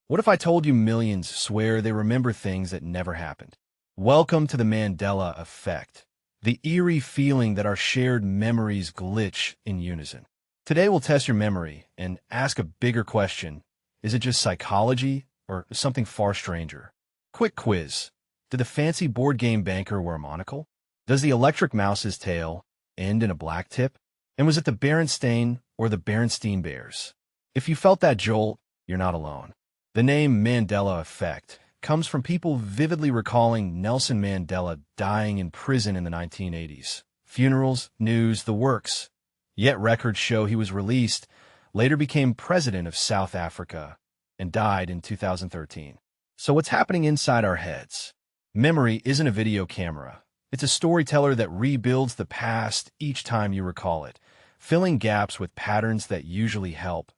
What if I told you millions swear they remember things that never happened? Welcome to the Mandela Effect, the eerie feeling that our shared memories glitch in unison. Today we'll test your memory and ask a bigger question. Is it just psychology or something far stranger? Quick quiz. Did the fancy board game banker wear a monocle? Does the electric mouse's tail end in a black tip? And was it the Berenstain or the Berenstein Bears? If you felt that jolt, you're not alone. The name Mandela Effect comes from people vividly recalling Nelson Mandela dying in prison in the 1980s. Funerals, news, the works. Yet records show he was released, later became president of South Africa, and died in 2013. So what's happening inside our heads? Memory isn't a video camera. It's a storyteller that rebuilds the past each time you recall it, filling gaps with patterns that usually help,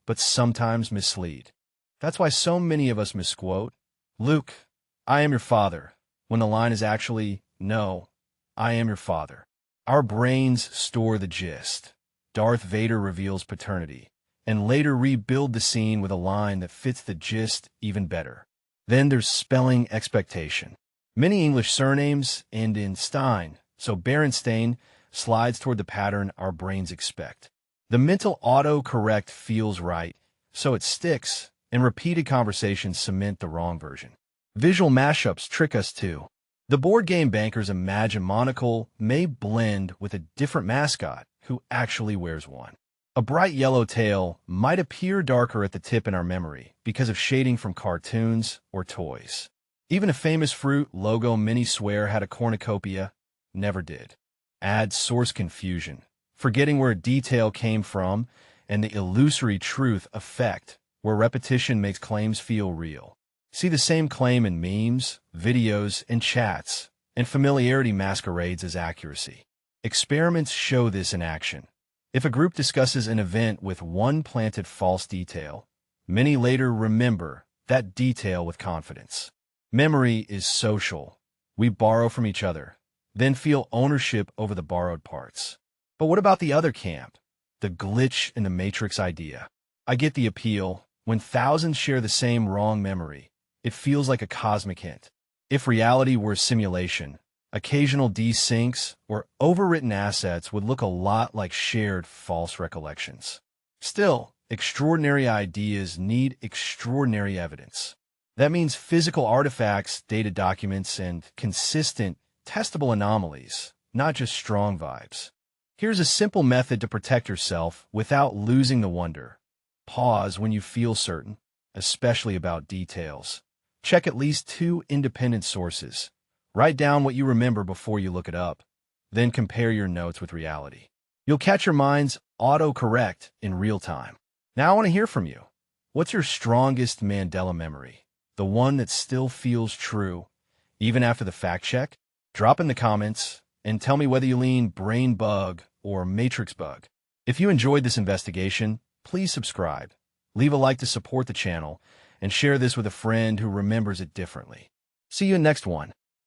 but sometimes mislead. That's why so many of us misquote, "Luke, I am your father," when the line is actually, "No, I am your father." Our brains store the gist. Darth Vader reveals paternity, and later rebuild the scene with a line that fits the gist even better. Then there's spelling expectation. Many English surnames end in stein, so Berenstain slides toward the pattern our brains expect. The mental autocorrect feels right, so it sticks, and repeated conversations cement the wrong version. Visual mashups trick us too. The board game bankers imagine monocle may blend with a different mascot who actually wears one. A bright yellow tail might appear darker at the tip in our memory because of shading from cartoons or toys. Even a famous fruit logo many swear had a cornucopia never did. Add source confusion, forgetting where a detail came from, and the illusory truth effect, where repetition makes claims feel real. See the same claim in memes, videos, and chats, and familiarity masquerades as accuracy. Experiments show this in action. If a group discusses an event with one planted false detail, many later remember that detail with confidence. Memory is social. We borrow from each other, then feel ownership over the borrowed parts. But what about the other camp? The glitch in the matrix idea. I get the appeal. When thousands share the same wrong memory, it feels like a cosmic hint. If reality were a simulation, occasional desyncs or overwritten assets would look a lot like shared false recollections. Still, extraordinary ideas need extraordinary evidence. That means physical artifacts, dated documents, and consistent, testable anomalies, not just strong vibes. Here's a simple method to protect yourself without losing the wonder. Pause when you feel certain, especially about details. Check at least 2 independent sources. Write down what you remember before you look it up. Then compare your notes with reality. You'll catch your mind's autocorrect in real time. Now I want to hear from you. What's your strongest Mandela memory? The one that still feels true, even after the fact check? Drop in the comments and tell me whether you lean brain bug or matrix bug. If you enjoyed this investigation, please subscribe, leave a like to support the channel, and share this with a friend who remembers it differently. See you in next one.